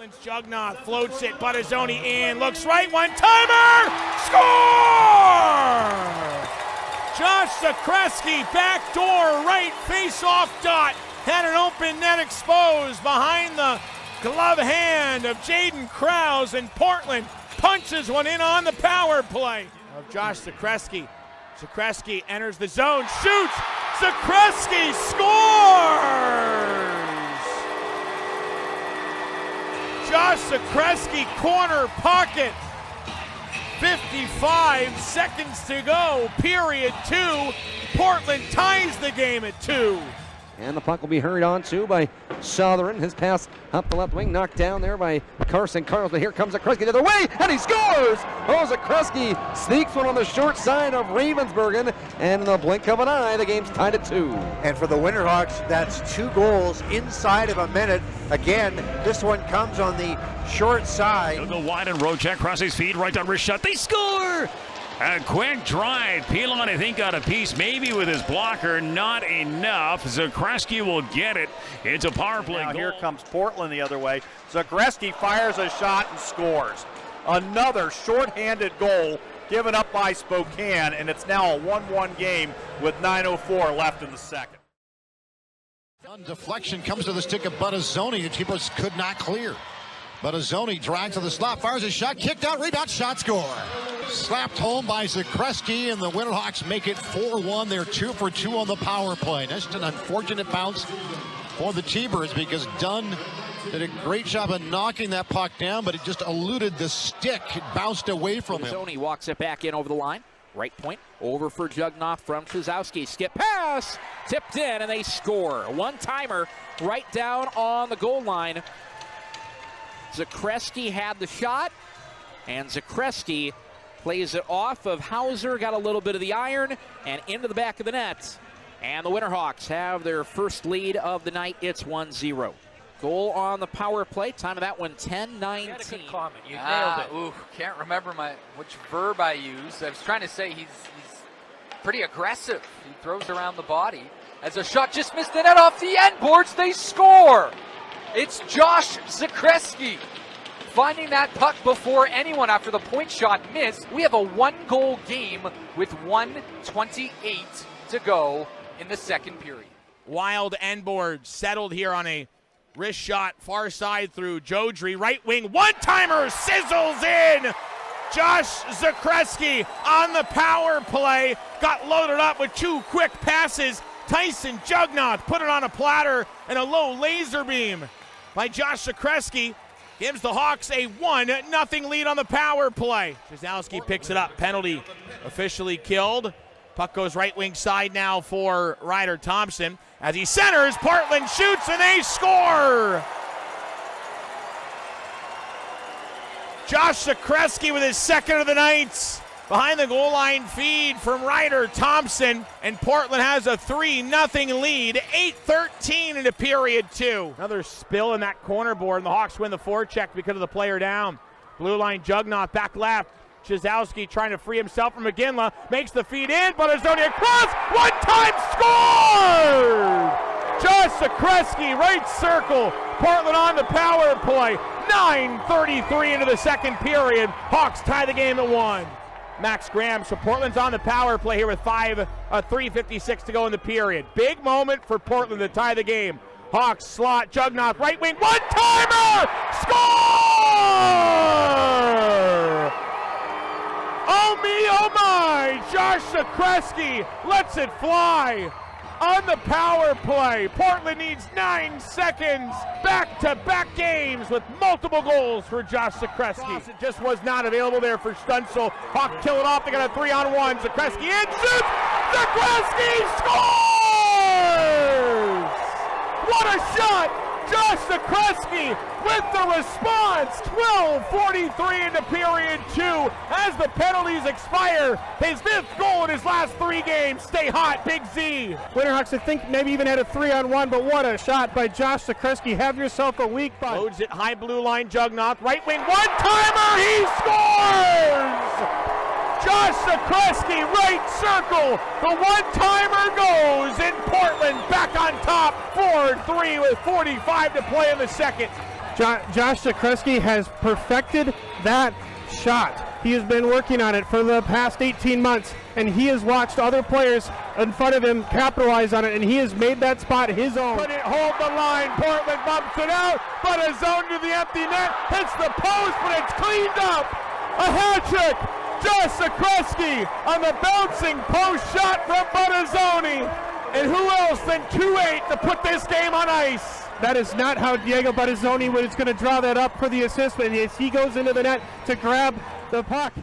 Portland's Jugnoth floats it, Buttazzoni in, looks right, one-timer, score! Josh Zakreski, backdoor right, face-off dot, had an open net exposed behind the glove hand of Jaden Krause, and Portland punches one in on the power play of Josh Zakreski. Zakreski enters the zone, shoots, Zakreski scores! Josh Zakreski, corner pocket. 55 seconds to go, period 2. Portland ties the game at 2. And the puck will be hurried on to by Southern. His pass up the left wing, knocked down there by Carson Carlos. But here comes Zakreski the other way, and he scores! Oh, Zakreski sneaks one on the short side of Ravensburgen, and in the blink of an eye, the game's tied at 2. And for the Winterhawks, that's 2 goals inside of a minute. Again, this one comes on the short side. They'll go wide and road check, cross his feet, right on wrist shot. They score! A quick drive. Pilon, I think, got a piece maybe with his blocker. Not enough. Zakreski will get it. It's a power play now goal. Here comes Portland the other way. Zakreski fires a shot and scores. Another shorthanded goal given up by Spokane, and it's now a 1-1 game with 9:04 left in the second. Deflection comes to the stick of Buttazzoni. The keeper could not clear. Buttazzoni drives to the slot, fires a shot, kicked out, rebound, shot, score. Slapped home by Zakreski, and the Winterhawks make it 4-1. They're 2 for 2 on the power play. Just an unfortunate bounce for the T-Birds because Dunn did a great job of knocking that puck down, but it just eluded the stick. It bounced away from him. Buttazzoni walks it back in over the line. Right point, over for Jugnoth from Trzowski. Skip pass, tipped in, and they score. A one-timer right down on the goal line. Zakreski had the shot, and Zakreski plays it off of Hauser, got a little bit of the iron, and into the back of the net. And the Winterhawks have their first lead of the night. It's 1-0. Goal on the power play. Time of that one, 10-19. That's a good comment. You nailed it. Ooh, can't remember which verb I used. I was trying to say he's pretty aggressive. He throws around the body. As a shot just missed the net off the end boards, they score. It's Josh Zakreski finding that puck before anyone after the point shot missed. We have a 1-goal game with 1:28 to go in the second period. Wild end board settled here on a wrist shot, far side through Jodry, right wing, one-timer sizzles in! Josh Zakreski on the power play, got loaded up with 2 quick passes. Tyson Jugnoth put it on a platter, and a low laser beam by Josh Zakreski gives the Hawks a 1-0 lead on the power play. Trzowski picks it up, penalty officially killed. Puck goes right wing side now for Ryder Thompson. As he centers, Portland shoots, and they score! Josh Zakreski with his second of the night. Behind the goal line feed from Ryder Thompson, and Portland has a 3-0 lead, 8:13 into period 2. Another spill in that corner board, and the Hawks win the forecheck because of the player down. Blue line Jugnoth back left. Trzowski trying to free himself from McGinley, makes the feed in, Buttazzoni across, one-time score! Josh Zakreski, right circle, Portland on the power play, 9:33 into the second period. Hawks tie the game at 1. Max Graham, so Portland's on the power play here with 3:56 to go in the period. Big moment for Portland to tie the game. Hawks slot, Jugnoth, right wing, one-timer! Score! Oh me, oh my! Josh Zakreski lets it fly on the power play. Portland needs 9 seconds. Back-to-back games with multiple goals for Josh Zakreski. It just was not available there for Stützle. Hawk kill it off. They got a 3-on-1. Zakreski in, shoots! Zakreski scores! What a shot! Josh Zakreski with the response. 12:43 into period 2 as the penalties expire. His 5th goal in his last 3 games. Stay hot, Big Z. Winterhawks, I think, maybe even had a 3-on-1, but what a shot by Josh Zakreski. Have yourself a week, bud. Loads it, high blue line, Jugnoth, right wing, one-timer, he scores! Josh Zakreski, right circle, the one-timer goes, and Portland back on top, 4-3 with 45 to play in the second. Josh Zakreski has perfected that shot. He has been working on it for the past 18 months, and he has watched other players in front of him capitalize on it, and he has made that spot his own. Couldn't hold the line. Portland bumps it out, but a zone to the empty net. Hits the post, but it's cleaned up. A hat trick. Josh Zakreski on the bouncing post shot from Buttazzoni. And who else than 2-8 to put this game on ice? That is not how Diego Buttazzoni was going to draw that up for the assist, but as he goes into the net to grab the puck.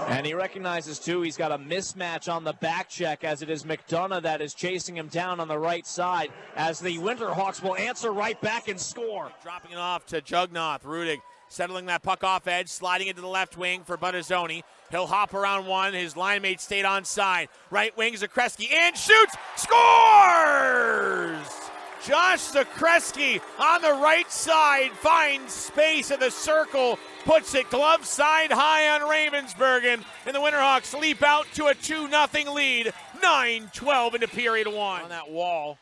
And he recognizes, too, he's got a mismatch on the back check, as it is McDonough that is chasing him down on the right side, as the Winterhawks will answer right back and score. Dropping it off to Jugnoth. Rudig settling that puck off edge, sliding into the left wing for Buttazzoni. He'll hop around one. His line mate stayed onside. Right wing, Zakreski in, shoots, scores! Josh Zakreski on the right side finds space in the circle, puts it glove side high on Ravensburgen, and the Winterhawks leap out to a 2-0 lead. 9-12 into period one. On that wall.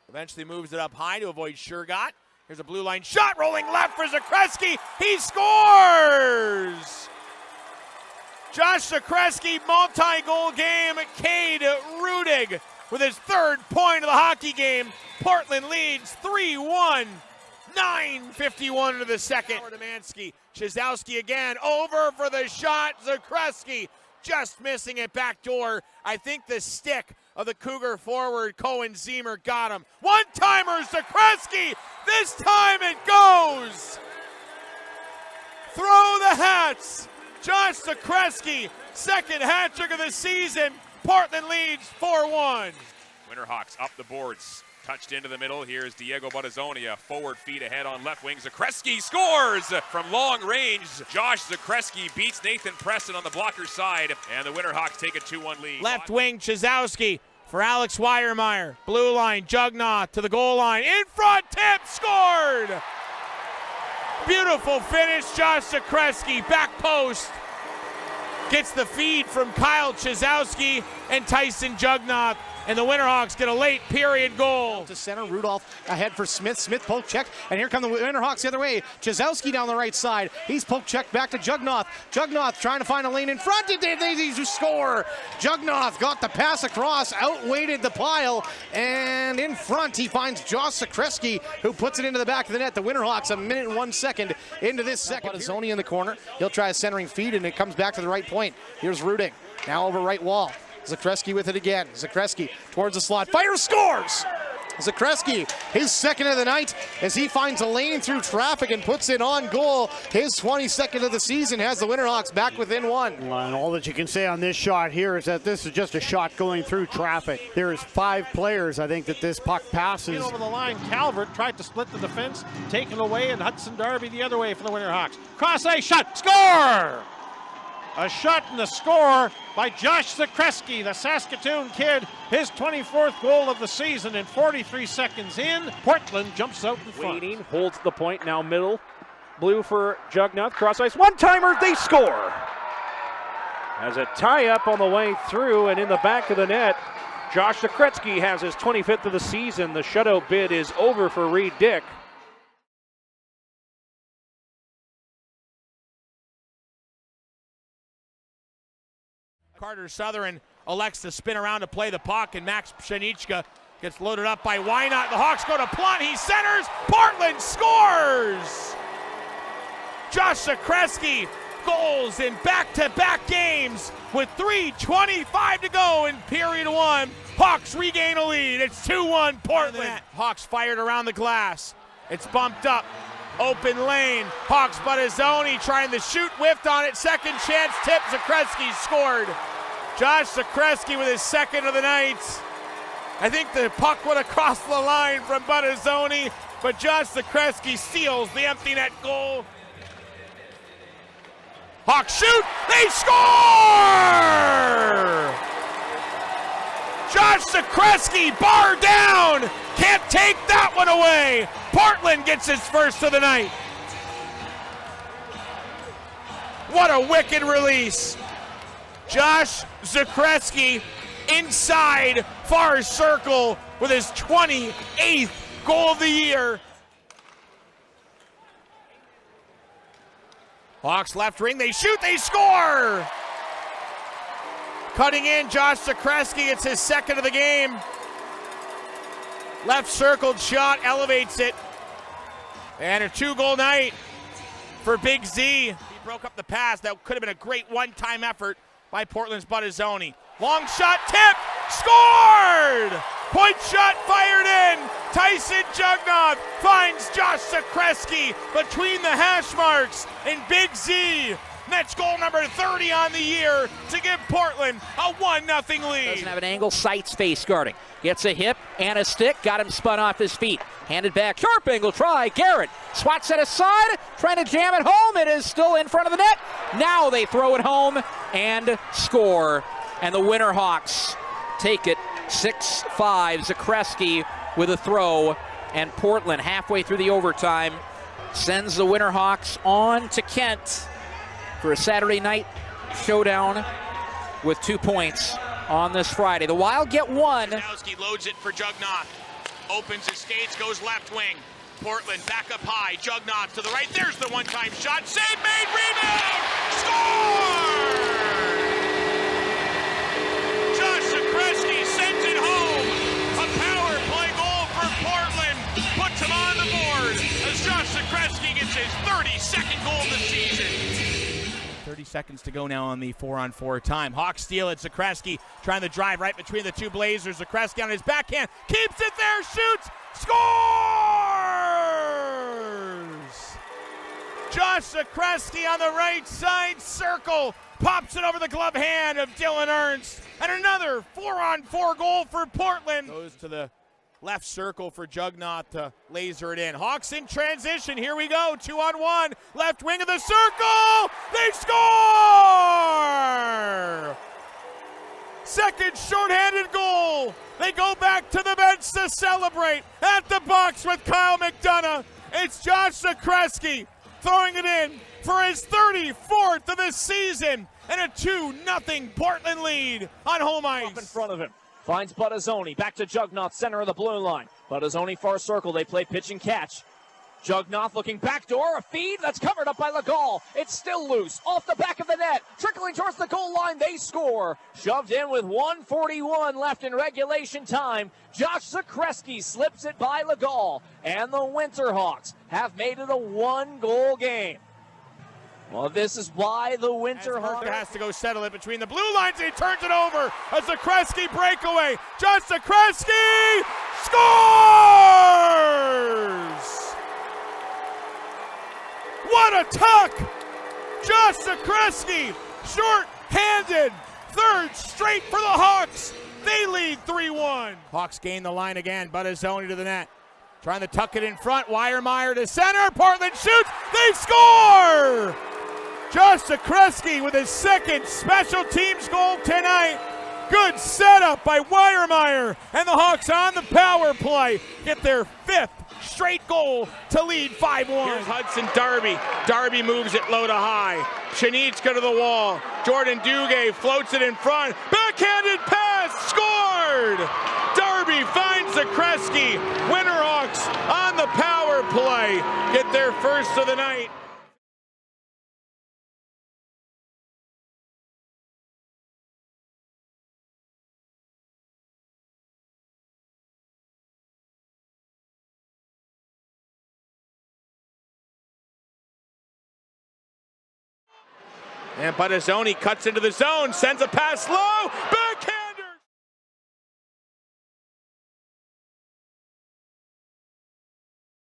Eventually moves it up high to avoid Shergott. Here's a blue line shot, rolling left for Zakreski. He scores! Josh Zakreski, multi-goal game. Cade Rudig with his third point of the hockey game. Portland leads 3-1. 9:51 into the second. Domansky, Chizowski again, over for the shot. Zakreski just missing it back door. I think the stick of the Cougar forward, Cohen Ziemer, got him. One-timer, Zakreski. This time it goes. Throw the hats. Josh Zakreski, second hat trick of the season. Portland leads 4-1. Winterhawks up the boards. Touched into the middle. Here's Diego Buttazzoni, a forward feet ahead on left wing. Zakreski scores from long range. Josh Zakreski beats Nathan Preston on the blocker side, and the Winterhawks take a 2-1 lead. Left wing, Chizowski for Alex Weiermeyer. Blue line, Jugnoth to the goal line. In front, tip, scored! Beautiful finish, Josh Zakreski, back post. Gets the feed from Kyle Chizowski and Tyson Jugnoth. And the Winterhawks get a late period goal. To center, Rudolph ahead for Smith. Smith poke checked, and here come the Winterhawks the other way. Chizowski down the right side. He's poke checked back to Jugnoth. Jugnoth trying to find a lane in front. They score. Jugnoth got the pass across, outweighted the pile, and in front he finds Josh Zakreski, who puts it into the back of the net. The Winterhawks a minute and 1 second into this second. Buttazzoni in the corner. He'll try a centering feed, and it comes back to the right point. Here's Rudig, now over right wall. Zakreski with it again. Zakreski towards the slot. Fires, scores! Zakreski, his second of the night, as he finds a lane through traffic and puts it on goal. His 22nd of the season has the Winterhawks back within one. And all that you can say on this shot here is that this is just a shot going through traffic. There is 5 players, I think, that this puck passes. Over the line, Calvert tried to split the defense, taken away, and Hudson Darby the other way for the Winterhawks. Cross ice shot, score! A shot and a score by Josh Zakreski, the Saskatoon kid, his 24th goal of the season, and 43 seconds in, Portland jumps out in front. Waiting, holds the point, now middle. Blue for Jugnoth, cross ice, one-timer, they score! As a tie-up on the way through and in the back of the net, Josh Zakreski has his 25th of the season. The shutout bid is over for Reed Dick. Carter Southern elects to spin around to play the puck, and Max Pshenichka gets loaded up by Wynot. The Hawks go to Plot. He centers. Portland scores! Josh Zakreski goals in back-to-back games with 3:25 to go in period one. Hawks regain a lead. It's 2-1 Portland. Hawks fired around the glass. It's bumped up. Open lane. Hawks Buttazzoni trying to shoot, whiffed on it. Second chance tip. Zakreski scored. Josh Zakreski with his second of the night. I think the puck would have crossed the line from Buttazzoni, but Josh Zakreski steals the empty net goal. Hawks shoot. They score! Josh Zakreski, bar down. Can't take that one away. Portland gets his first of the night. What a wicked release. Josh Zakreski inside far circle with his 28th goal of the year. Hawks left wing, they shoot, they score! Cutting in, Josh Zakreski, it's his second of the game. Left circled shot, elevates it. And a 2-goal night for Big Z. He broke up the pass. That could have been a great one-time effort by Portland's Buttazzoni. Long shot, tip, scored! Point shot fired in. Tyson Jugnoth finds Josh Zakreski between the hash marks, and Big Z nets goal number 30 on the year to give Portland a 1-0 lead. Doesn't have an angle, sights face guarding. Gets a hip and a stick, got him spun off his feet. Handed back, sharp angle try, Garrett swats it aside, trying to jam it home. It is still in front of the net. Now they throw it home and score. And the Winterhawks take it 6-5. Zakreski with a throw, and Portland halfway through the overtime sends the Winterhawks on to Kent for a Saturday night showdown with 2 points on this Friday. The Wild get one. Kowski loads it for Jugnoth. Opens his skates, goes left wing. Portland back up high. Jugnoth to the right. There's the one-time shot. Save made, rebound! Score! Josh Zakreski sends it home. A power play goal for Portland. Puts him on the board as Josh Zakreski gets his 32nd goal of the season. 30 seconds to go now on the 4-on-4 time. Hawks steal it. Zakreski trying to drive right between the two Blazers. Zakreski on his backhand. Keeps it there. Shoots. Scores! Josh Zakreski on the right side circle. Pops it over the glove hand of Dylan Ernst. And another 4-on-4 goal for Portland. Goes to the left circle for Jugnoth to laser it in. Hawks in transition. Here we go. 2-on-1. Left wing of the circle. They score! Second shorthanded goal. They go back to the bench to celebrate. At the box with Kyle McDonough. It's Josh Zakreski throwing it in for his 34th of the season. And a 2-0 Portland lead on home ice. Up in front of him. Finds Buttazzoni, back to Jugnoth, center of the blue line. Buttazzoni far circle, they play pitch and catch. Jugnoth looking backdoor, a feed that's covered up by Legault. It's still loose, off the back of the net, trickling towards the goal line, they score. Shoved in with 1:41 left in regulation time. Josh Zakreski slips it by Legault, and the Winterhawks have made it a 1-goal game. Well, this is why the Winterhawks has to go settle it between the blue lines. He turns it over. A Zakreski breakaway. Josh Zakreski scores! What a tuck! Josh Zakreski, short-handed, third straight for the Hawks. They lead 3-1. Hawks gain the line again. Buttazzoni to the net. Trying to tuck it in front. Weiermeyer to center. Portland shoots. They score! Josh Zakreski with his second special teams goal tonight. Good setup by Weiermeyer, and the Hawks on the power play get their 5th straight goal to lead 5-1. Here's Hudson Darby. Darby moves it low to high. Chanitska to the wall. Jordan Duguay floats it in front. Backhanded pass, scored! Darby finds Zakreski. Winterhawks on the power play get their first of the night. And Buttazzoni cuts into the zone, sends a pass low,